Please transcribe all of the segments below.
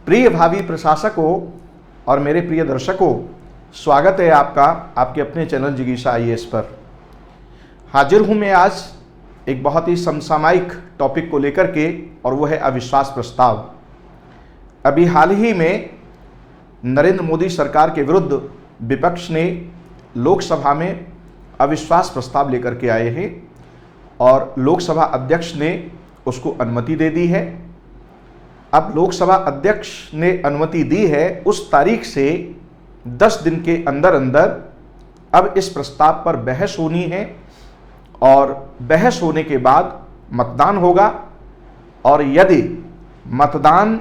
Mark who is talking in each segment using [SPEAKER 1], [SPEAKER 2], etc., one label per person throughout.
[SPEAKER 1] प्रिय भावी प्रशासकों और मेरे प्रिय दर्शकों, स्वागत है आपका आपके अपने चैनल जिगीषा आईएएस पर। हाजिर हूं मैं आज एक बहुत ही समसामयिक टॉपिक को लेकर के, और वो है अविश्वास प्रस्ताव। अभी हाल ही में नरेंद्र मोदी सरकार के विरुद्ध विपक्ष ने लोकसभा में अविश्वास प्रस्ताव लेकर के आए हैं और लोकसभा अध्यक्ष ने उसको अनुमति दे दी है। अब लोकसभा अध्यक्ष ने अनुमति दी है, उस तारीख से 10 दिन के अंदर अंदर अब इस प्रस्ताव पर बहस होनी है और बहस होने के बाद मतदान होगा। और यदि मतदान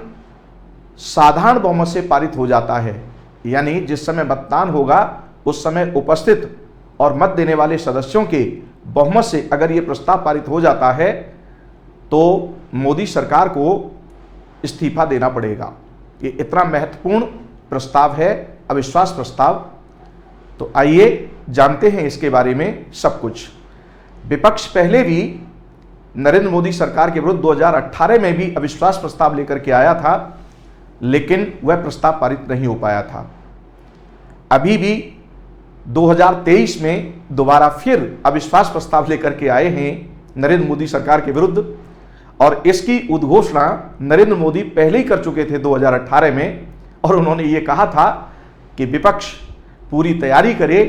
[SPEAKER 1] साधारण बहुमत से पारित हो जाता है, यानी जिस समय मतदान होगा उस समय उपस्थित और मत देने वाले सदस्यों के बहुमत से अगर ये प्रस्ताव पारित हो जाता है तो मोदी सरकार को इस्तीफा देना पड़ेगा। ये इतना महत्वपूर्ण प्रस्ताव है अविश्वास प्रस्ताव। तो आइए जानते हैं इसके बारे में सब कुछ। विपक्ष पहले भी नरेंद्र मोदी सरकार के विरुद्ध 2018 में भी अविश्वास प्रस्ताव लेकर के आया था, लेकिन वह प्रस्ताव पारित नहीं हो पाया था। अभी भी 2023 में दोबारा फिर अविश्वास प्रस्ताव लेकर के आए हैं नरेंद्र मोदी सरकार के विरुद्ध, और इसकी उद्घोषणा नरेंद्र मोदी पहले ही कर चुके थे 2018 में। और उन्होंने ये कहा था कि विपक्ष पूरी तैयारी करे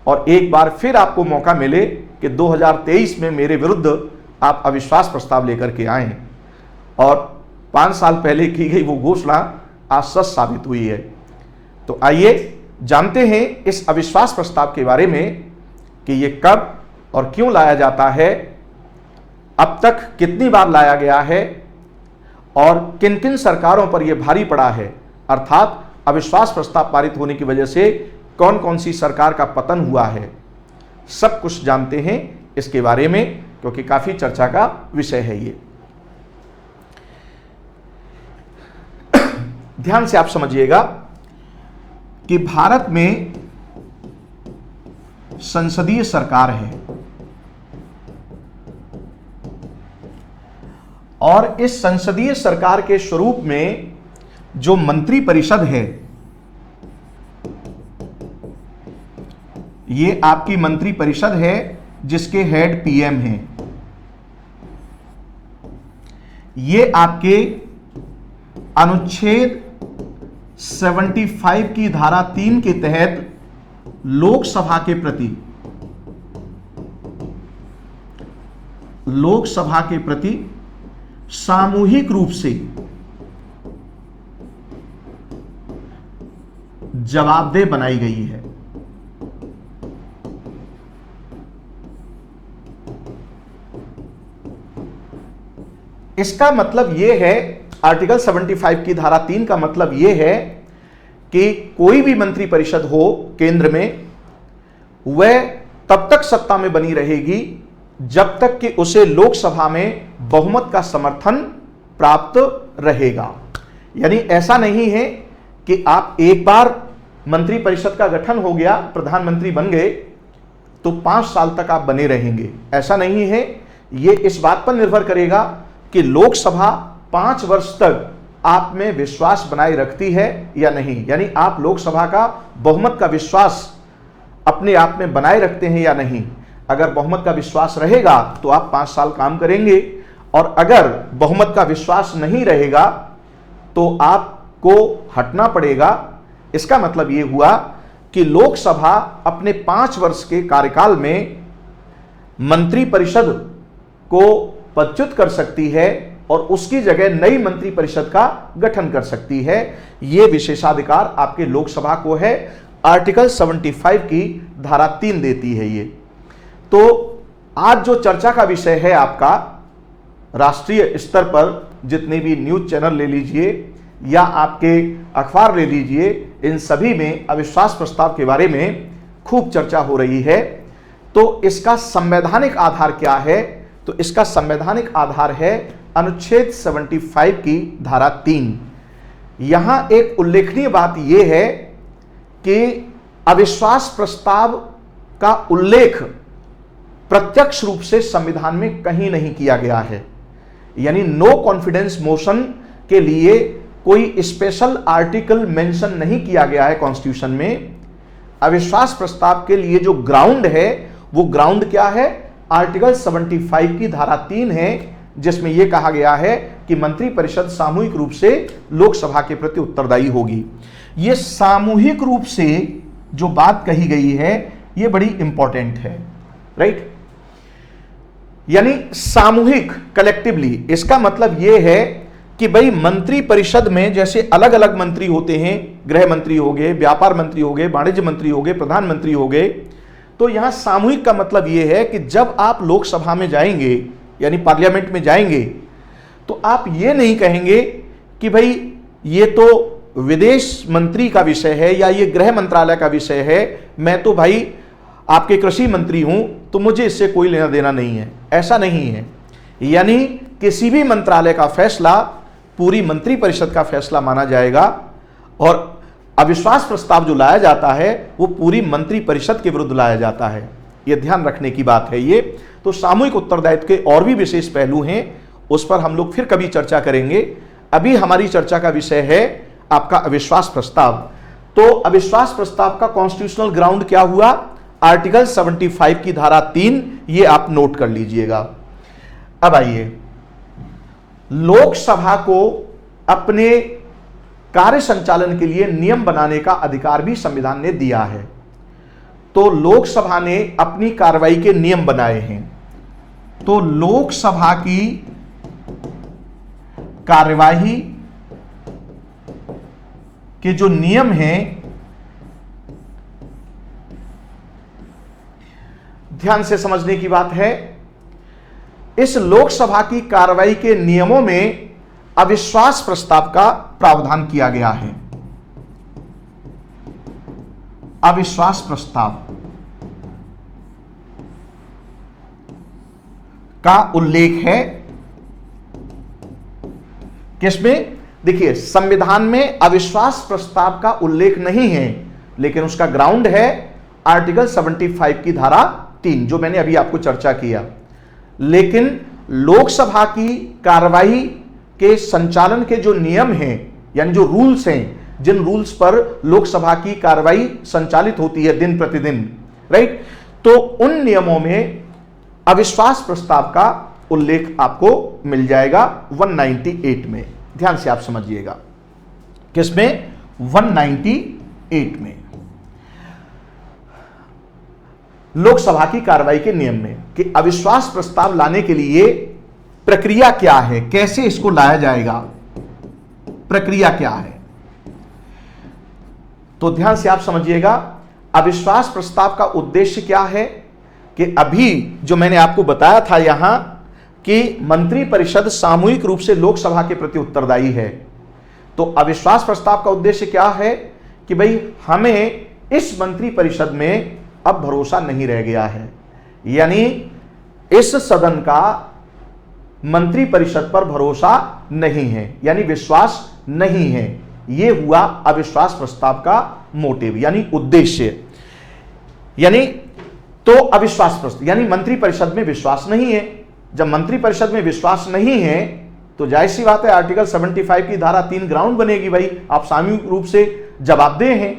[SPEAKER 1] और एक बार फिर आपको मौका मिले कि 2023 में मेरे विरुद्ध आप अविश्वास प्रस्ताव लेकर के आए। और 5 साल पहले की गई वो घोषणा आज सच साबित हुई है। तो आइए जानते हैं इस अविश्वास प्रस्ताव के बारे में कि ये कब और क्यों लाया जाता है, अब तक कितनी बार लाया गया है और किन किन सरकारों पर यह भारी पड़ा है, अर्थात अविश्वास प्रस्ताव पारित होने की वजह से कौन कौन सी सरकार का पतन हुआ है। सब कुछ जानते हैं इसके बारे में, क्योंकि काफी चर्चा का विषय है ये। ध्यान से आप समझिएगा कि भारत में संसदीय सरकार है और इस संसदीय सरकार के स्वरूप में जो मंत्री परिषद है, ये आपकी मंत्री परिषद है जिसके हेड पीएम हैं। ये आपके अनुच्छेद 75 की धारा 3 के तहत लोकसभा के प्रति सामूहिक रूप से जवाबदेह बनाई गई है। इसका मतलब यह है, आर्टिकल 75 की धारा 3 का मतलब यह है कि कोई भी मंत्री परिषद हो केंद्र में, वह तब तक सत्ता में बनी रहेगी जब तक कि उसे लोकसभा में बहुमत का समर्थन प्राप्त रहेगा। यानी ऐसा नहीं है कि आप एक बार मंत्री परिषद का गठन हो गया, प्रधानमंत्री बन गए तो 5 साल तक आप बने रहेंगे, ऐसा नहीं है। यह इस बात पर निर्भर करेगा कि लोकसभा 5 वर्ष तक आप में विश्वास बनाए रखती है या नहीं, यानी आप लोकसभा का बहुमत का विश्वास अपने आप में बनाए रखते हैं या नहीं। अगर बहुमत का विश्वास रहेगा तो आप 5 साल काम करेंगे, और अगर बहुमत का विश्वास नहीं रहेगा तो आपको हटना पड़ेगा। इसका मतलब यह हुआ कि लोकसभा अपने 5 वर्ष के कार्यकाल में मंत्री परिषद को पदच्युत कर सकती है और उसकी जगह नई मंत्री परिषद का गठन कर सकती है। यह विशेषाधिकार आपके लोकसभा को है, आर्टिकल 75 की धारा 3 देती है ये। तो आज जो चर्चा का विषय है आपका, राष्ट्रीय स्तर पर जितने भी न्यूज चैनल ले लीजिए या आपके अखबार ले लीजिए, इन सभी में अविश्वास प्रस्ताव के बारे में खूब चर्चा हो रही है। तो इसका संवैधानिक आधार क्या है? तो इसका संवैधानिक आधार है अनुच्छेद 75 की धारा 3। यहां एक उल्लेखनीय बात यह है कि अविश्वास प्रस्ताव का उल्लेख प्रत्यक्ष रूप से संविधान में कहीं नहीं किया गया है। यानी नो कॉन्फिडेंस मोशन के लिए कोई स्पेशल आर्टिकल मेंशन नहीं किया गया है कॉन्स्टिट्यूशन में। अविश्वास प्रस्ताव के लिए जो ग्राउंड है वो ग्राउंड क्या है? आर्टिकल 75 की धारा 3 है, जिसमें यह कहा गया है कि मंत्रिपरिषद सामूहिक रूप से लोकसभा के प्रति उत्तरदायी होगी। यह सामूहिक रूप से जो बात कही गई है यह बड़ी इंपॉर्टेंट है, राइट? यानी सामूहिक, कलेक्टिवली। इसका मतलब यह है कि भाई मंत्रिपरिषद में जैसे अलग अलग मंत्री होते हैं, गृह मंत्री हो गए, व्यापार मंत्री हो गए, वाणिज्य मंत्री हो गए, प्रधानमंत्री हो गए, तो यहां सामूहिक का मतलब यह है कि जब आप लोकसभा में जाएंगे यानी पार्लियामेंट में जाएंगे तो आप ये नहीं कहेंगे कि भाई ये तो विदेश मंत्री का विषय है या ये गृह मंत्रालय का विषय है, मैं तो भाई आपके कृषि मंत्री हूं तो मुझे इससे कोई लेना देना नहीं है। ऐसा नहीं है। यानी किसी भी मंत्रालय का फैसला पूरी मंत्रिपरिषद का फैसला माना जाएगा और अविश्वास प्रस्ताव जो लाया जाता है वो पूरी मंत्रिपरिषद के विरुद्ध लाया जाता है। यह ध्यान रखने की बात है। ये तो सामूहिक उत्तरदायित्व के और भी विशेष पहलू हैं, उस पर हम लोग फिर कभी चर्चा करेंगे। अभी हमारी चर्चा का विषय है आपका अविश्वास प्रस्ताव। तो अविश्वास प्रस्ताव का कॉन्स्टिट्यूशनल ग्राउंड क्या हुआ? आर्टिकल 75 की धारा 3, ये आप नोट कर लीजिएगा। अब आइए, लोकसभा को अपने कार्य संचालन के लिए नियम बनाने का अधिकार भी संविधान ने दिया है। तो लोकसभा ने अपनी कार्रवाई के नियम बनाए हैं। तो लोकसभा की कार्यवाही के जो नियम हैं, ध्यान से समझने की बात है। इस लोकसभा की कार्रवाई के नियमों में अविश्वास प्रस्ताव का प्रावधान किया गया है। अविश्वास प्रस्ताव का उल्लेख है किसमें? देखिए, संविधान में अविश्वास प्रस्ताव का उल्लेख नहीं है, लेकिन उसका ग्राउंड है आर्टिकल 75 की धारा 3, जो मैंने अभी आपको चर्चा किया। लेकिन लोकसभा की कार्रवाई के संचालन के जो नियम हैं, यानी जो रूल्स हैं, जिन रूल्स पर लोकसभा की कार्रवाई संचालित होती है दिन प्रतिदिन, राइट, तो उन नियमों में अविश्वास प्रस्ताव का उल्लेख आपको मिल जाएगा 198 में। ध्यान से आप समझिएगा, किसमें? 198 में, लोकसभा की कार्रवाई के नियम में, कि अविश्वास प्रस्ताव लाने के लिए प्रक्रिया क्या है, कैसे इसको लाया जाएगा, प्रक्रिया क्या है। तो ध्यान से आप समझिएगा, अविश्वास प्रस्ताव का उद्देश्य क्या है कि अभी जो मैंने आपको बताया था यहां कि मंत्रिपरिषद सामूहिक रूप से लोकसभा के प्रति उत्तरदायी है। तो अविश्वास प्रस्ताव का उद्देश्य क्या है कि भाई हमें इस मंत्रिपरिषद में अब भरोसा नहीं रह गया है, यानी इस सदन का मंत्रिपरिषद पर भरोसा नहीं है, यानी विश्वास नहीं है। यह हुआ अविश्वास प्रस्ताव का मोटिव, यानी उद्देश्य। यानी तो अविश्वास प्रस्ताव यानी मंत्रिपरिषद में विश्वास नहीं है। जब मंत्रिपरिषद में विश्वास नहीं है तो जाहिर सी बात है आर्टिकल 75 की धारा 3 ग्राउंड बनेगी, भाई आप सामूहिक रूप से जवाबदेह हैं,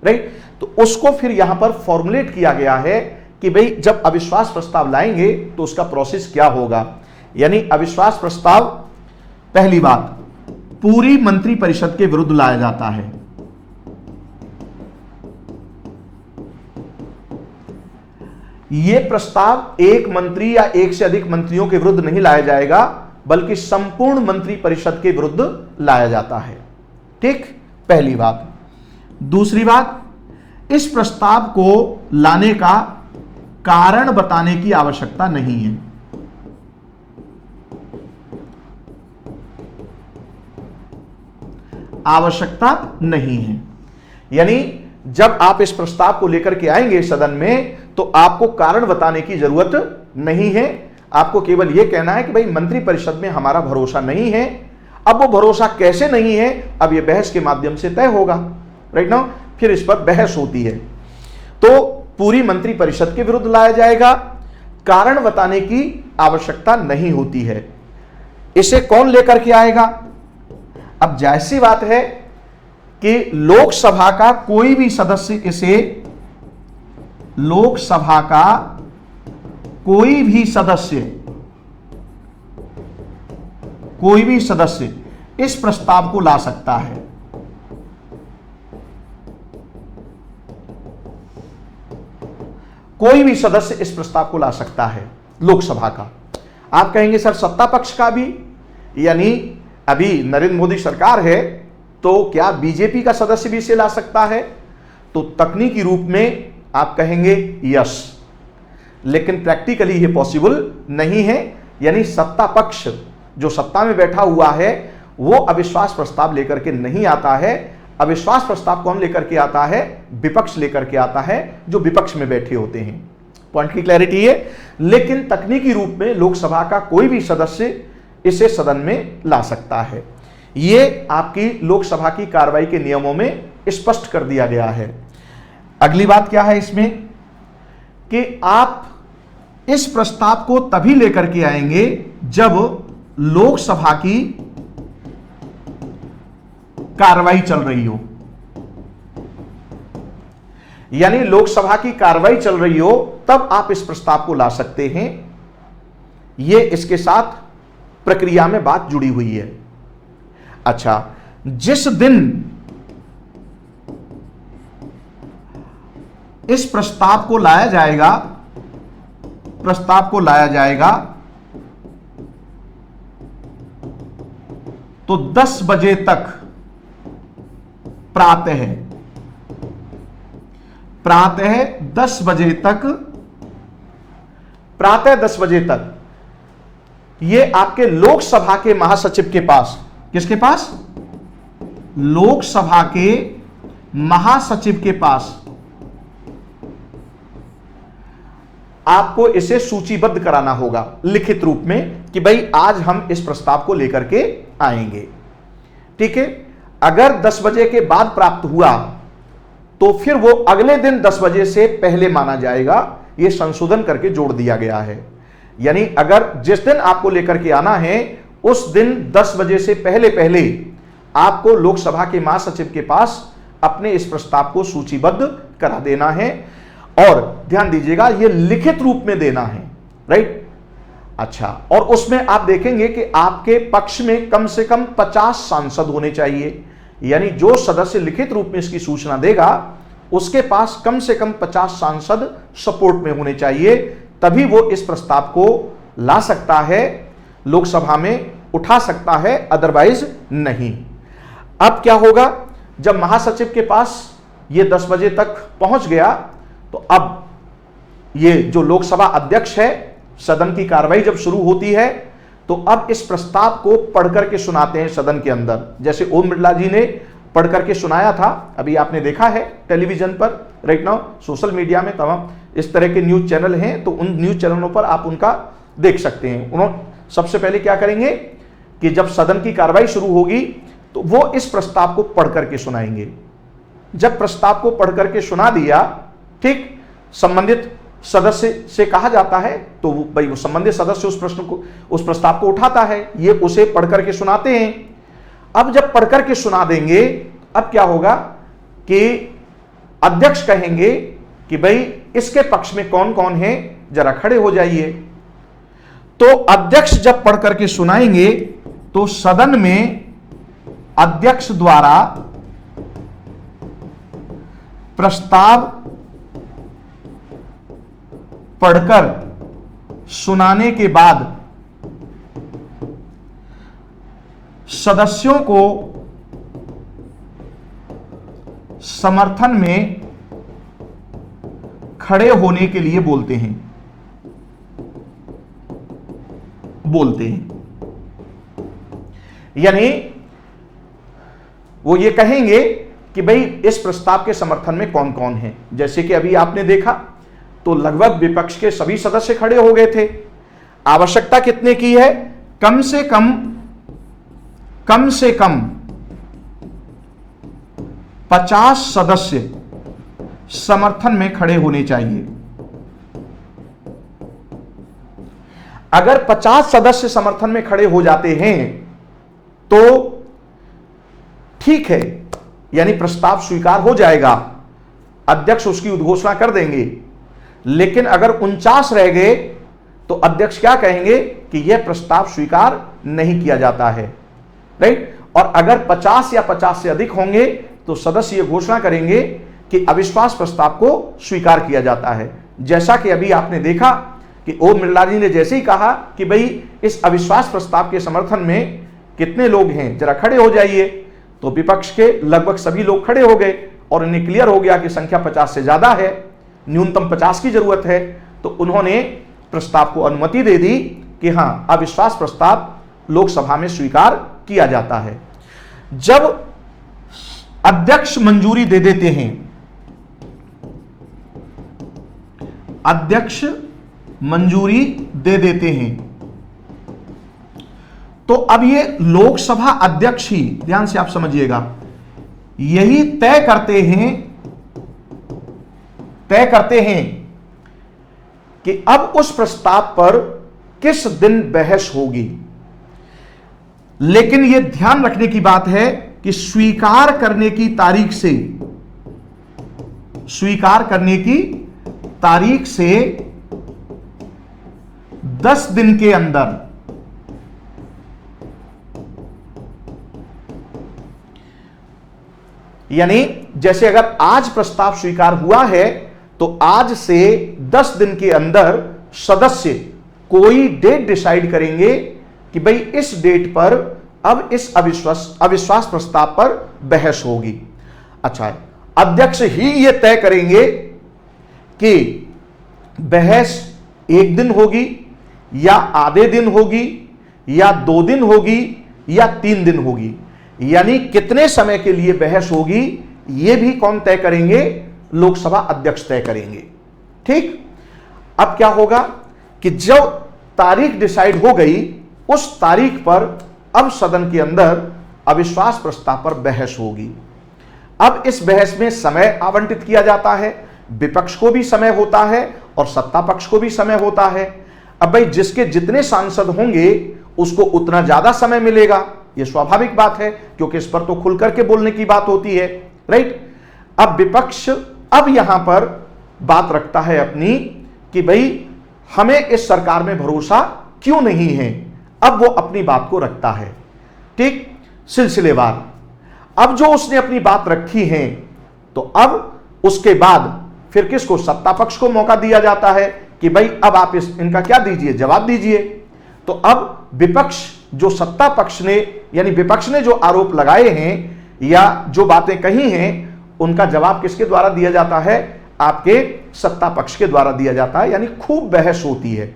[SPEAKER 1] राइट। तो उसको फिर यहां पर फॉर्मुलेट किया गया है कि भाई जब अविश्वास प्रस्ताव लाएंगे तो उसका प्रोसेस क्या होगा। यानी अविश्वास प्रस्ताव, पहली बात, पूरी मंत्रिपरिषद के विरुद्ध लाया जाता है। यह प्रस्ताव एक मंत्री या एक से अधिक मंत्रियों के विरुद्ध नहीं लाया जाएगा, बल्कि संपूर्ण मंत्रिपरिषद के विरुद्ध लाया जाता है। ठीक, पहली बात। दूसरी बात, इस प्रस्ताव को लाने का कारण बताने की आवश्यकता नहीं है। आवश्यकता नहीं है, यानी जब आप इस प्रस्ताव को लेकर के आएंगे सदन में तो आपको कारण बताने की जरूरत नहीं है। आपको केवल यह कहना है कि भाई मंत्रिपरिषद में हमारा भरोसा नहीं है। अब वो भरोसा कैसे नहीं है, अब यह बहस के माध्यम से तय होगा, राइट ना। फिर इस पर बहस होती है। तो पूरी मंत्रिपरिषद के विरुद्ध लाया जाएगा, कारण बताने की आवश्यकता नहीं होती है। इसे कौन लेकर के आएगा? अब जाहिर सी बात है कि लोकसभा का कोई भी सदस्य इसे, लोकसभा का कोई भी सदस्य इस प्रस्ताव को ला सकता है। कोई भी सदस्य इस प्रस्ताव को ला सकता है लोकसभा का। आप कहेंगे सर सत्ता पक्ष का भी, यानी अभी नरेंद्र मोदी सरकार है तो क्या बीजेपी का सदस्य भी इसे ला सकता है? तो तकनीकी रूप में आप कहेंगे यस, लेकिन प्रैक्टिकली ये पॉसिबल नहीं है। यानी सत्ता पक्ष जो सत्ता में बैठा हुआ है वो अविश्वास प्रस्ताव लेकर के नहीं आता है। अविश्वास प्रस्ताव कौन लेकर के आता है? विपक्ष लेकर के आता है, जो विपक्ष में बैठे होते हैं। पॉइंट की क्लैरिटी है। लेकिन तकनीकी रूप में लोकसभा का कोई भी सदस्य इसे सदन में ला सकता है। ये आपकी लोकसभा की कार्रवाई के नियमों में स्पष्ट कर दिया गया है। अगली बात क्या है इसमें कि आप इस प्रस्ताव को तभी लेकर के आएंगे जब लोकसभा की कार्रवाई चल रही हो। यानी लोकसभा की कार्रवाई चल रही हो तब आप इस प्रस्ताव को ला सकते हैं। यह इसके साथ प्रक्रिया में बात जुड़ी हुई है। अच्छा, जिस दिन इस प्रस्ताव को लाया जाएगा तो 10 बजे तक प्रातः 10 बजे तक, प्रातः 10 बजे तक ये आपके लोकसभा के महासचिव के पास, किसके पास? लोकसभा के महासचिव के पास आपको इसे सूचीबद्ध कराना होगा लिखित रूप में कि भाई आज हम इस प्रस्ताव को लेकर के आएंगे। ठीक है। अगर 10 बजे के बाद प्राप्त हुआ तो फिर वो अगले दिन 10 बजे से पहले माना जाएगा। यह संशोधन करके जोड़ दिया गया है। यानी अगर जिस दिन आपको लेकर के आना है उस दिन 10 बजे से पहले आपको लोकसभा के महासचिव के पास अपने इस प्रस्ताव को सूचीबद्ध करा देना है। और ध्यान दीजिएगा, यह लिखित रूप में देना है, राइट। अच्छा, और उसमें आप देखेंगे कि आपके पक्ष में कम से कम 50 सांसद होने चाहिए। यानी जो सदस्य लिखित रूप में इसकी सूचना देगा उसके पास कम से कम 50 सांसद सपोर्ट में होने चाहिए, तभी वो इस प्रस्ताव को ला सकता है, लोकसभा में उठा सकता है, अदरवाइज नहीं। अब क्या होगा, जब महासचिव के पास ये 10 बजे तक पहुंच गया तो अब ये जो लोकसभा अध्यक्ष है, सदन की कार्रवाई जब शुरू होती है तो अब इस प्रस्ताव को पढ़कर के सुनाते हैं सदन के अंदर। जैसे ओम बिरला जी ने पढ़कर के सुनाया था, अभी आपने देखा है टेलीविजन पर, राइट नाउ सोशल मीडिया में तमाम इस तरह के न्यूज चैनल हैं, तो उन न्यूज चैनलों पर आप उनका देख सकते हैं। उन्होंने सबसे पहले क्या करेंगे कि जब सदन की कार्रवाई शुरू होगी तो वो इस प्रस्ताव को पढ़ करके सुनाएंगे। जब प्रस्ताव को पढ़ करके सुना दिया, ठीक, संबंधित सदस्य से कहा जाता है तो भाई वो संबंधित सदस्य उस प्रस्ताव को उठाता है, ये उसे पढ़ करके सुनाते हैं। अब जब पढ़ करके सुना देंगे, अब क्या होगा कि अध्यक्ष कहेंगे कि भाई इसके पक्ष में कौन कौन है, जरा खड़े हो जाइए। तो अध्यक्ष जब पढ़ करके सुनाएंगे तो सदन में अध्यक्ष द्वारा प्रस्ताव पढ़कर सुनाने के बाद सदस्यों को समर्थन में खड़े होने के लिए बोलते हैं। यानी वो ये कहेंगे कि भाई इस प्रस्ताव के समर्थन में कौन कौन है। जैसे कि अभी आपने देखा तो लगभग विपक्ष के सभी सदस्य खड़े हो गए थे। आवश्यकता कितने की है? कम से कम 50 सदस्य समर्थन में खड़े होने चाहिए। अगर 50 सदस्य समर्थन में खड़े हो जाते हैं तो ठीक है, यानी प्रस्ताव स्वीकार हो जाएगा, अध्यक्ष उसकी उद्घोषणा कर देंगे। लेकिन अगर 49 रह गए तो अध्यक्ष क्या कहेंगे कि यह प्रस्ताव स्वीकार नहीं किया जाता है, राइट। और अगर 50 या 50 से अधिक होंगे तो सदस्य यह घोषणा करेंगे कि अविश्वास प्रस्ताव को स्वीकार किया जाता है। जैसा कि अभी आपने देखा कि ओम बिरला जी ने जैसे ही कहा कि भाई इस अविश्वास प्रस्ताव के समर्थन में कितने लोग हैं, जरा खड़े हो जाइए, तो विपक्ष के लगभग सभी लोग खड़े हो गए और इन्हें क्लियर हो गया कि संख्या 50 से ज्यादा है, न्यूनतम 50 की जरूरत है। तो उन्होंने प्रस्ताव को अनुमति दे दी कि हां, अविश्वास प्रस्ताव लोकसभा में स्वीकार किया जाता है। जब अध्यक्ष मंजूरी दे देते हैं, अध्यक्ष मंजूरी दे देते हैं, तो अब ये लोकसभा अध्यक्ष ही, ध्यान से आप समझिएगा, यही तय करते हैं कि अब उस प्रस्ताव पर किस दिन बहस होगी। लेकिन यह ध्यान रखने की बात है कि स्वीकार करने की तारीख से 10 दिन के अंदर, यानी जैसे अगर आज प्रस्ताव स्वीकार हुआ है तो आज से 10 दिन के अंदर सदस्य कोई डेट डिसाइड करेंगे कि भाई इस डेट पर अब इस अविश्वास प्रस्ताव पर बहस होगी। अच्छा है, अध्यक्ष ही यह तय करेंगे कि बहस 1 दिन होगी या आधे दिन होगी या 2 दिन होगी या 3 दिन होगी, यानी कितने समय के लिए बहस होगी यह भी कौन तय करेंगे, लोकसभा अध्यक्ष तय करेंगे। ठीक, अब क्या होगा कि जब तारीख डिसाइड हो गई, उस तारीख पर अब सदन के अंदर अविश्वास प्रस्ताव पर बहस होगी। अब इस बहस में समय आवंटित किया जाता है, विपक्ष को भी समय होता है और सत्ता पक्ष को भी समय होता है। अब भाई जिसके जितने सांसद होंगे उसको उतना ज्यादा समय मिलेगा, यह स्वाभाविक बात है, क्योंकि इस पर तो खुल करके बोलने की बात होती है, राइट। अब विपक्ष अब यहां पर बात रखता है अपनी कि भाई हमें इस सरकार में भरोसा क्यों नहीं है, अब वो अपनी बात को रखता है। ठीक, सिलसिलेवार अब जो उसने अपनी बात रखी है, तो अब उसके बाद फिर किसको, सत्ता पक्ष को मौका दिया जाता है कि भाई अब आप इनका क्या दीजिए, जवाब दीजिए। तो अब विपक्ष, जो सत्ता पक्ष ने यानी विपक्ष ने जो आरोप लगाए हैं या जो बातें कही हैं, उनका जवाब किसके द्वारा दिया जाता है, आपके सत्ता पक्ष के द्वारा दिया जाता है, यानी खूब बहस होती है।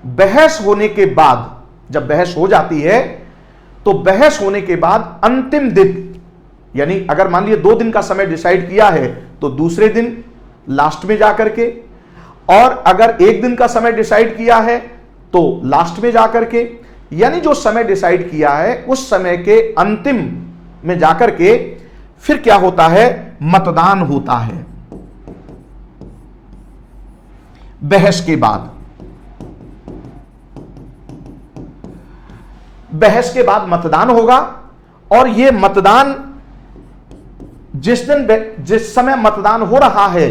[SPEAKER 1] बहस होने के बाद, जब बहस हो जाती है तो बहस होने के बाद अंतिम दिन, यानी अगर मान लीजिए 2 दिन का समय डिसाइड किया है तो दूसरे दिन लास्ट में जाकर के, और अगर 1 दिन का समय डिसाइड किया है तो लास्ट में जाकर के, यानी जो समय डिसाइड किया है उस समय के अंतिम में जाकर के फिर क्या होता है, मतदान होता है। बहस के बाद, बहस के बाद मतदान होगा, और यह मतदान जिस समय मतदान हो रहा है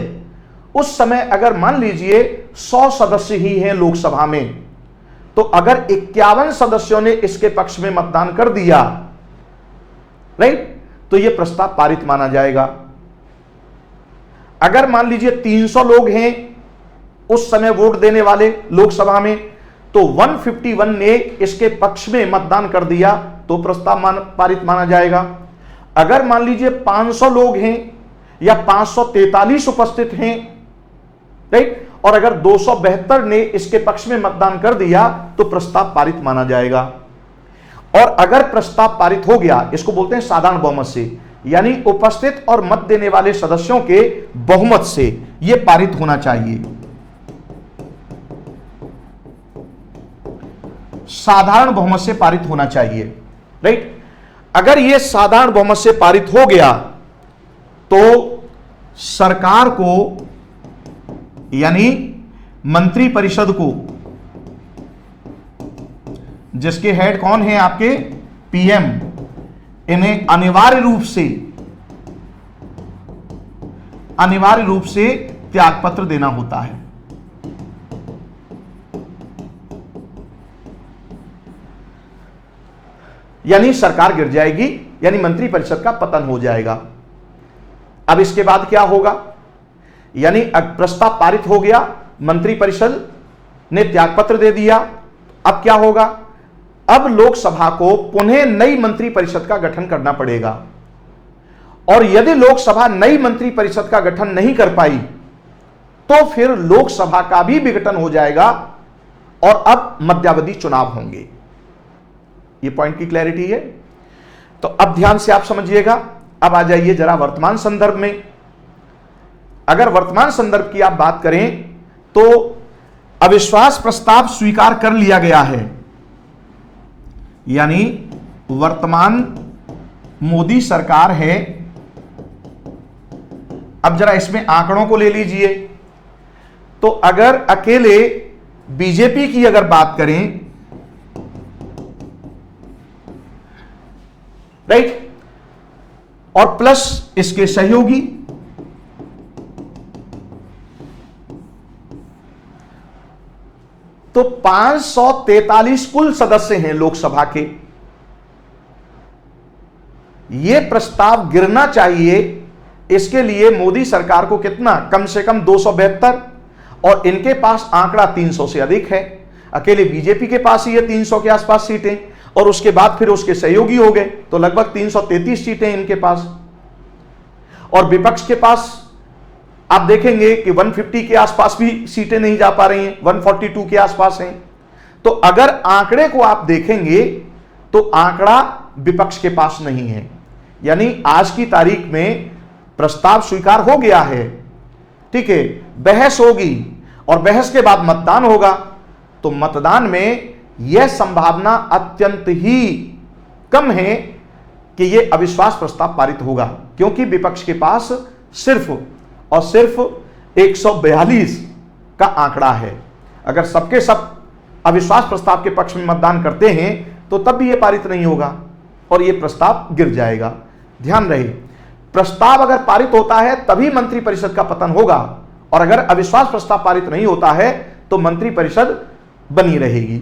[SPEAKER 1] उस समय अगर मान लीजिए 100 सदस्य ही हैं लोकसभा में, तो अगर 51 सदस्यों ने इसके पक्ष में मतदान कर दिया, राइट, तो यह प्रस्ताव पारित माना जाएगा। अगर मान लीजिए 300 लोग हैं उस समय वोट देने वाले लोकसभा में, तो 151 ने इसके पक्ष में मतदान कर दिया तो प्रस्ताव पारित माना जाएगा। अगर मान लीजिए 500 लोग हैं या 543 उपस्थित हैं, राइट, और अगर 272 ने इसके पक्ष में मतदान कर दिया तो प्रस्ताव पारित माना जाएगा। और अगर प्रस्ताव पारित हो गया, इसको बोलते हैं साधारण बहुमत से, यानी उपस्थित और मत देने वाले सदस्यों के बहुमत से यह पारित होना चाहिए। साधारण बहुमत से पारित होना चाहिए, राइट। अगर यह साधारण बहुमत से पारित हो गया तो सरकार को, यानी मंत्री परिषद को, जिसके हेड कौन है आपके, पीएम, इन्हें अनिवार्य रूप से त्यागपत्र देना होता है। यानी सरकार गिर जाएगी, यानी मंत्रिपरिषद का पतन हो जाएगा। अब इसके बाद क्या होगा? यानी प्रस्ताव पारित हो गया, मंत्रिपरिषद ने त्यागपत्र दे दिया। अब क्या होगा? अब लोकसभा को पुनः नई मंत्रिपरिषद का गठन करना पड़ेगा, और यदि लोकसभा नई मंत्रिपरिषद का गठन नहीं कर पाई तो फिर लोकसभा का भी विघटन हो जाएगा और अब मध्यावधि चुनाव होंगे। ये पॉइंट की क्लैरिटी है। तो अब ध्यान से आप समझिएगा। अब आ जाइए जरा वर्तमान संदर्भ में। अगर वर्तमान संदर्भ की आप बात करें तो अविश्वास प्रस्ताव स्वीकार कर लिया गया है, यानी वर्तमान मोदी सरकार है। अब जरा इसमें आंकड़ों को ले लीजिए। तो अगर अकेले बीजेपी की अगर बात करें, राइट, और प्लस इसके सहयोगी, तो 543 कुल सदस्य हैं लोकसभा के। यह प्रस्ताव गिरना चाहिए, इसके लिए मोदी सरकार को कितना? कम से कम 272, और इनके पास आंकड़ा 300 से अधिक है। अकेले बीजेपी के पास ही है 300 के आसपास सीटें, और उसके बाद फिर उसके सहयोगी हो गए, तो लगभग 333 सीटें इनके पास। और विपक्ष के पास आप देखेंगे कि 150 के आसपास भी सीटें नहीं जा पा रही हैं, 142 के आसपास हैं। तो अगर आंकड़े को आप देखेंगे तो आंकड़ा विपक्ष के पास नहीं है, यानी आज की तारीख में प्रस्ताव स्वीकार हो गया है, ठीक है, बहस होगी और बहस के बाद मतदान होगा। तो मतदान में यह संभावना अत्यंत ही कम है कि यह अविश्वास प्रस्ताव पारित होगा, क्योंकि विपक्ष के पास सिर्फ और सिर्फ 142 का आंकड़ा है। अगर सबके सब अविश्वास प्रस्ताव के पक्ष में मतदान करते हैं तो तब भी यह पारित नहीं होगा और यह प्रस्ताव गिर जाएगा। ध्यान रहे, प्रस्ताव अगर पारित होता है तभी मंत्रिपरिषद का पतन होगा, और अगर अविश्वास प्रस्ताव पारित नहीं होता है तो मंत्रिपरिषद बनी रहेगी।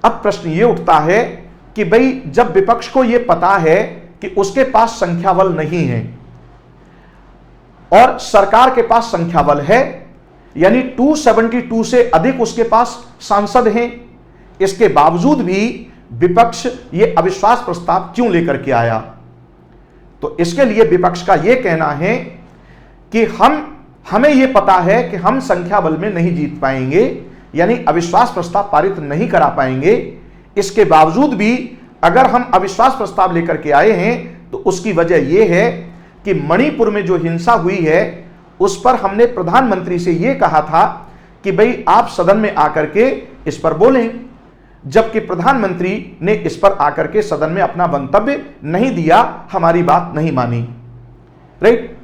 [SPEAKER 1] अब प्रश्न यह उठता है कि भाई जब विपक्ष को यह पता है कि उसके पास संख्या बल नहीं है और सरकार के पास संख्या बल है, यानी 272 से अधिक उसके पास सांसद हैं, इसके बावजूद भी विपक्ष यह अविश्वास प्रस्ताव क्यों लेकर के आया? तो इसके लिए विपक्ष का यह कहना है कि हमें यह पता है कि हम संख्या बल में नहीं जीत पाएंगे, यानी अविश्वास प्रस्ताव पारित नहीं करा पाएंगे। इसके बावजूद भी अगर हम अविश्वास प्रस्ताव लेकर के आए हैं तो उसकी वजह यह है कि मणिपुर में जो हिंसा हुई है उस पर हमने प्रधानमंत्री से यह कहा था कि भाई आप सदन में आकर के इस पर बोलें, जबकि प्रधानमंत्री ने इस पर आकर के सदन में अपना वक्तव्य नहीं दिया, हमारी बात नहीं मानी, राइट।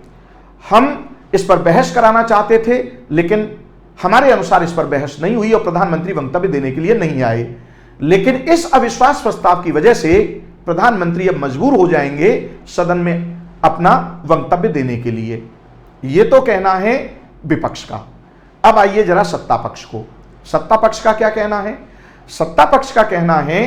[SPEAKER 1] हम इस पर बहस कराना चाहते थे लेकिन हमारे अनुसार इस पर बहस नहीं हुई और प्रधानमंत्री वक्तव्य देने के लिए नहीं आए। लेकिन इस अविश्वास प्रस्ताव की वजह से प्रधानमंत्री अब मजबूर हो जाएंगे सदन में अपना वक्तव्य देने के लिए। यह तो कहना है विपक्ष का। अब आइए जरा सत्ता पक्ष को। सत्ता पक्ष का क्या कहना है? सत्ता पक्ष का कहना है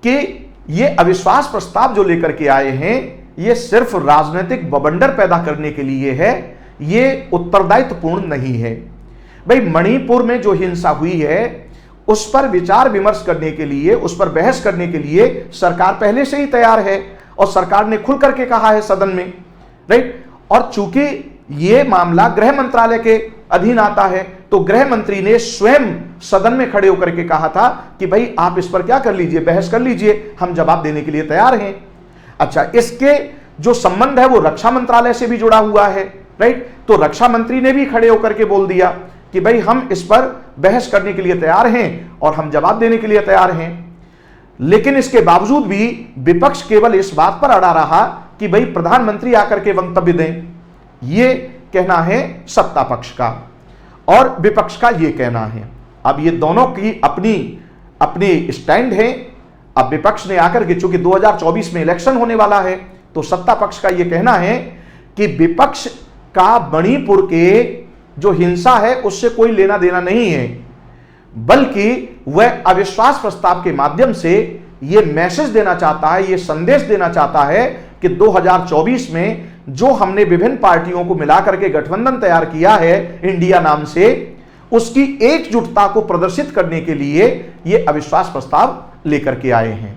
[SPEAKER 1] कि यह अविश्वास प्रस्ताव जो लेकर के आए हैं यह सिर्फ राजनीतिक बवंडर पैदा करने के लिए है, यह उत्तरदायित्वपूर्ण नहीं है। भाई मणिपुर में जो हिंसा हुई है उस पर विचार विमर्श करने के लिए, उस पर बहस करने के लिए सरकार पहले से ही तैयार है और सरकार ने खुल करके कहा है सदन में, राइट। और चूंकि यह मामला गृह मंत्रालय के अधीन आता है तो गृह मंत्री ने स्वयं सदन में खड़े होकर के कहा था कि भाई आप इस पर क्या कर लीजिए, बहस कर लीजिए, हम जवाब देने के लिए तैयार हैं। अच्छा, इसके जो संबंध है वो रक्षा मंत्रालय से भी जुड़ा हुआ है, राइट। तो रक्षा मंत्री ने भी खड़े होकर के बोल दिया कि भाई हम इस पर बहस करने के लिए तैयार हैं और हम जवाब देने के लिए तैयार हैं। लेकिन इसके बावजूद भी विपक्ष केवल इस बात पर अड़ा रहा कि भाई प्रधानमंत्री आकर के वक्तव्य दें। यह कहना है सत्ता पक्ष का और विपक्ष का यह कहना है। अब ये दोनों की अपनी अपनी स्टैंड है, अब विपक्ष ने आकर के, चूंकि 2024 में इलेक्शन होने वाला है, तो सत्ता पक्ष का यह कहना है कि विपक्ष का मणिपुर के जो हिंसा है उससे कोई लेना देना नहीं है, बल्कि वह अविश्वास प्रस्ताव के माध्यम से यह मैसेज देना चाहता है, यह संदेश देना चाहता है कि 2024 में जो हमने विभिन्न पार्टियों को मिलाकर के गठबंधन तैयार किया है इंडिया नाम से, उसकी एकजुटता को प्रदर्शित करने के लिए यह अविश्वास प्रस्ताव लेकर के आए हैं।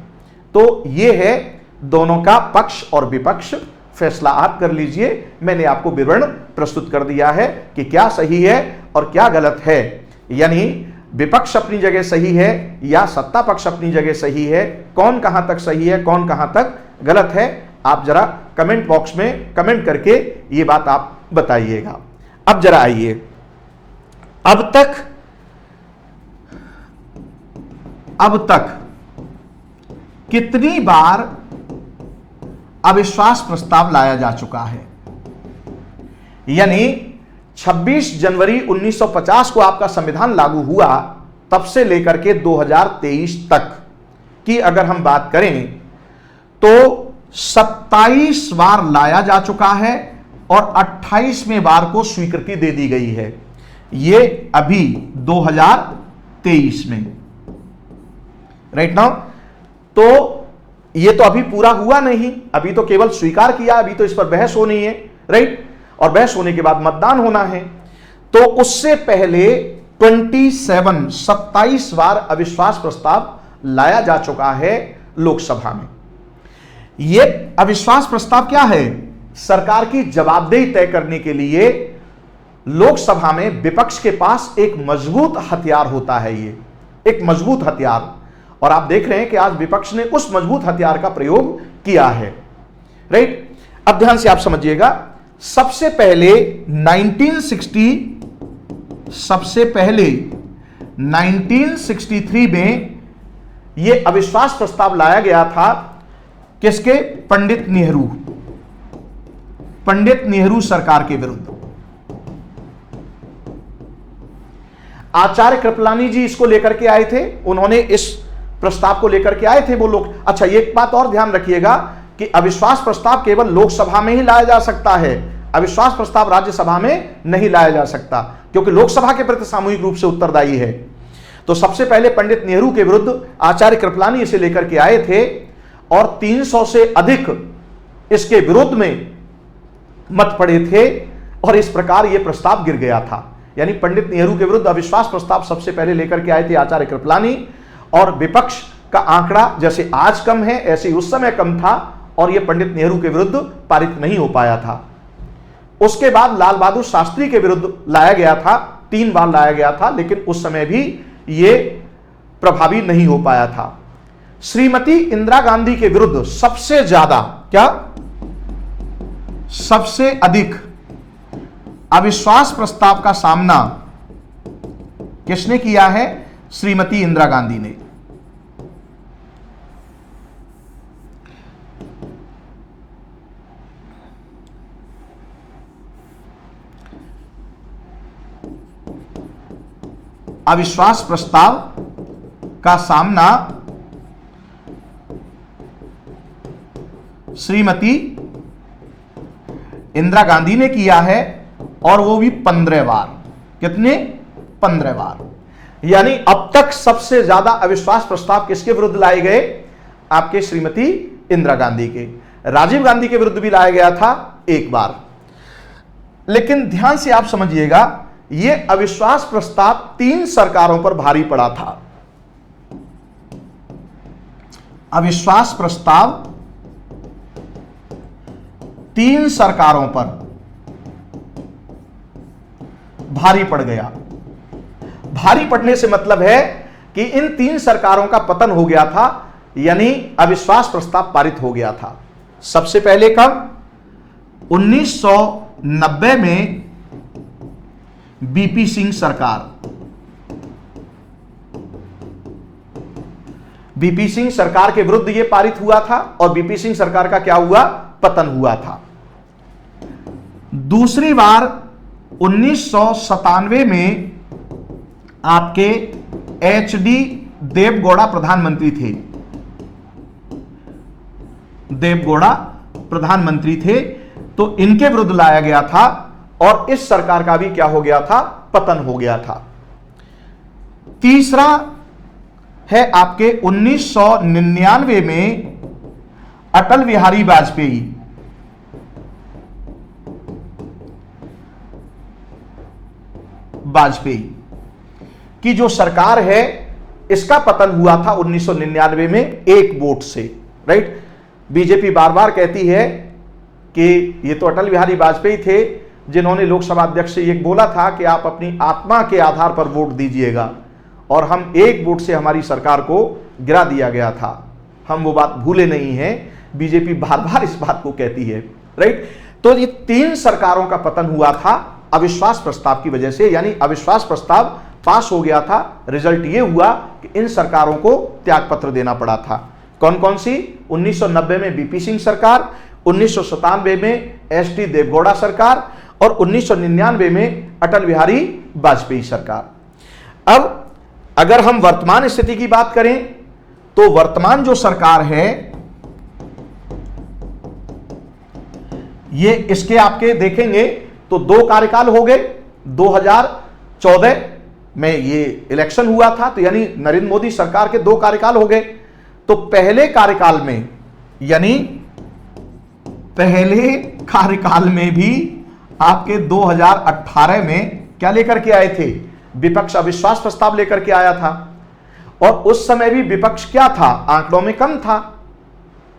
[SPEAKER 1] तो यह है दोनों का पक्ष और विपक्ष, फैसला आप कर लीजिए। मैंने आपको विवरण प्रस्तुत कर दिया है कि क्या सही है और क्या गलत है, यानी विपक्ष अपनी जगह सही है या सत्ता पक्ष अपनी जगह सही है, कौन कहां तक सही है, कौन कहां तक गलत है। आप जरा कमेंट बॉक्स में कमेंट करके ये बात आप बताइएगा। अब जरा आइए, अब तक कितनी बार अविश्वास प्रस्ताव लाया जा चुका है, यानी 26 जनवरी 1950 को आपका संविधान लागू हुआ, तब से लेकर के 2023 तक की अगर हम बात करें तो 27 बार लाया जा चुका है और 28वें बार को स्वीकृति दे दी गई है। ये अभी 2023 में, राइट नाउ। तो ये तो अभी पूरा हुआ नहीं, अभी तो केवल स्वीकार किया, अभी तो इस पर बहस होनी है, राइट, और बहस होने के बाद मतदान होना है। तो उससे पहले 27 बार अविश्वास प्रस्ताव लाया जा चुका है लोकसभा में। यह अविश्वास प्रस्ताव क्या है? सरकार की जवाबदेही तय करने के लिए लोकसभा में विपक्ष के पास एक मजबूत हथियार होता है, ये एक मजबूत हथियार, और आप देख रहे हैं कि आज विपक्ष ने उस मजबूत हथियार का प्रयोग किया है, राइट। अब ध्यान से आप समझिएगा, सबसे पहले 1963 में यह अविश्वास प्रस्ताव लाया गया था, किसके? पंडित नेहरू सरकार के विरुद्ध। आचार्य कृपलानी जी इसको लेकर के आए थे, उन्होंने इस प्रस्ताव को लेकर के आए थे वो लोग। अच्छा, एक बात और ध्यान रखिएगा कि अविश्वास प्रस्ताव केवल लोकसभा में ही लाया जा सकता है, अविश्वास प्रस्ताव राज्यसभा में नहीं लाया जा सकता, क्योंकि लोकसभा के प्रति सामूहिक रूप से उत्तरदायी है। तो सबसे पहले पंडित नेहरू के विरुद्ध आचार्य कृपलानी इसे लेकर के आए थे और 300 से अधिक इसके विरुद्ध में मत पड़े थे और इस प्रकार यह प्रस्ताव गिर गया था। यानी पंडित नेहरू के विरुद्ध अविश्वास प्रस्ताव सबसे पहले लेकर के आए थे आचार्य कृपलानी, और विपक्ष का आंकड़ा जैसे आज कम है ऐसे उस समय कम था और यह पंडित नेहरू के विरुद्ध पारित नहीं हो पाया था। उसके बाद लाल बहादुर शास्त्री के विरुद्ध लाया गया था, 3 बार लाया गया था, लेकिन उस समय भी यह प्रभावी नहीं हो पाया था। श्रीमती इंदिरा गांधी के विरुद्ध सबसे ज्यादा, क्या सबसे अधिक अविश्वास प्रस्ताव का सामना किसने किया है? श्रीमती इंदिरा गांधी ने। अविश्वास प्रस्ताव का सामना श्रीमती इंदिरा गांधी ने किया है, और वो भी 15 बार। कितने? 15 बार। यानी अब तक सबसे ज्यादा अविश्वास प्रस्ताव किसके विरुद्ध लाए गए? आपके श्रीमती इंदिरा गांधी के। राजीव गांधी के विरुद्ध भी लाया गया था 1 बार। लेकिन ध्यान से आप समझिएगा, यह अविश्वास प्रस्ताव 3 सरकारों पर भारी पड़ा था। अविश्वास प्रस्ताव 3 सरकारों पर भारी पड़ गया। भारी पड़ने से मतलब है कि इन 3 सरकारों का पतन हो गया था, यानी अविश्वास प्रस्ताव पारित हो गया था। सबसे पहले कब? 1990 में बीपी सिंह सरकार। बीपी सिंह सरकार के विरुद्ध यह पारित हुआ था और बीपी सिंह सरकार का क्या हुआ? पतन हुआ था। दूसरी बार 1997 में आपके HD देवगौड़ा प्रधानमंत्री थे। देवगौड़ा प्रधानमंत्री थे, तो इनके विरुद्ध लाया गया था और इस सरकार का भी क्या हो गया था, पतन हो गया था। तीसरा है आपके 1999 में अटल बिहारी वाजपेयी की जो सरकार है, इसका पतन हुआ था 1999 में एक वोट से, राइट। बीजेपी बार बार कहती है कि ये तो अटल बिहारी वाजपेयी थे जिन्होंने लोकसभा अध्यक्ष से ये बोला था कि आप अपनी आत्मा के आधार पर वोट दीजिएगा, और हम एक वोट से हमारी सरकार को गिरा दिया गया था। हम वो बात भूले नहीं हैं, बीजेपी बार बार इस बात को कहती है, राइट। तो ये 3 सरकारों का पतन हुआ था अविश्वास प्रस्ताव की वजह से, यानी अविश्वास प्रस्ताव पास हो गया था। रिजल्ट ये हुआ कि इन सरकारों को त्यागपत्र देना पड़ा था। कौन कौन सी? 1990 में बीपी सिंह सरकार, 1997 में एसटी देवगौड़ा सरकार और 1999 में अटल बिहारी वाजपेयी सरकार। अब अगर हम वर्तमान स्थिति की बात करें तो वर्तमान जो सरकार है ये इसके आपके देखेंगे तो 2 कार्यकाल हो गए। 2014 में ये इलेक्शन हुआ था, तो यानी नरेंद्र मोदी सरकार के 2 कार्यकाल हो गए। तो पहले कार्यकाल में, यानी पहले कार्यकाल में भी आपके 2018 में क्या लेकर के आए थे? विपक्ष अविश्वास प्रस्ताव लेकर के आया था, और उस समय भी विपक्ष क्या था? आंकड़ों में कम था,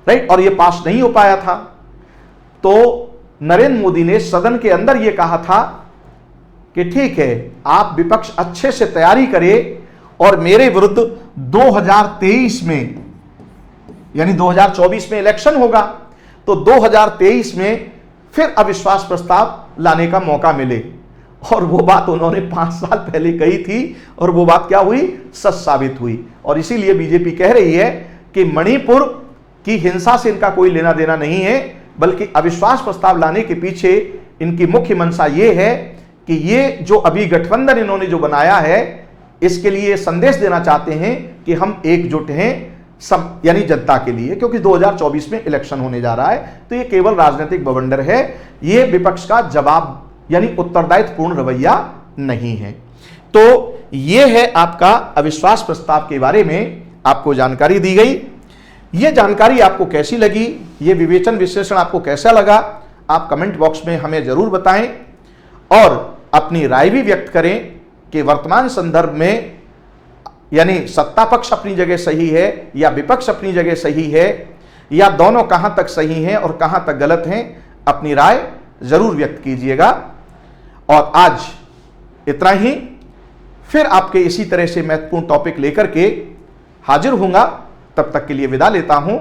[SPEAKER 1] राइट, और यह पास नहीं हो पाया था। तो नरेंद्र मोदी ने सदन के अंदर यह कहा था कि ठीक है, आप विपक्ष अच्छे से तैयारी करें और मेरे विरुद्ध 2023 में, यानी 2024 में इलेक्शन होगा, तो 2023 में फिर अविश्वास प्रस्ताव लाने का मौका मिले। और वो बात उन्होंने 5 साल पहले कही थी, और वो बात क्या हुई? सच साबित हुई। और इसीलिए बीजेपी कह रही है कि मणिपुर की हिंसा से इनका कोई लेना देना नहीं है, बल्कि अविश्वास प्रस्ताव लाने के पीछे इनकी मुख्य मंशा ये है कि ये जो अभी गठबंधन इन्होंने जो बनाया है, इसके लिए संदेश देना चाहते हैं कि हम एकजुट हैं सब, यानी जनता के लिए, क्योंकि 2024 में इलेक्शन होने जा रहा है। तो ये केवल राजनीतिक बवंडर है, ये विपक्ष का जवाब यानी उत्तरदायित्वपूर्ण रवैया नहीं है। तो ये है आपका अविश्वास प्रस्ताव के बारे में आपको जानकारी दी गई। ये जानकारी आपको कैसी लगी, ये विवेचन विश्लेषण आपको कैसा लगा, आप कमेंट बॉक्स में हमें जरूर बताएं और अपनी राय भी व्यक्त करें कि वर्तमान संदर्भ में यानी सत्ता पक्ष अपनी जगह सही है या विपक्ष अपनी जगह सही है, या दोनों कहां तक सही हैं और कहां तक गलत हैं। अपनी राय जरूर व्यक्त कीजिएगा। और आज इतना ही, फिर आपके इसी तरह से महत्वपूर्ण टॉपिक लेकर के हाजिर होऊंगा। तब तक के लिए विदा लेता हूं।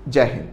[SPEAKER 1] जय हिंद।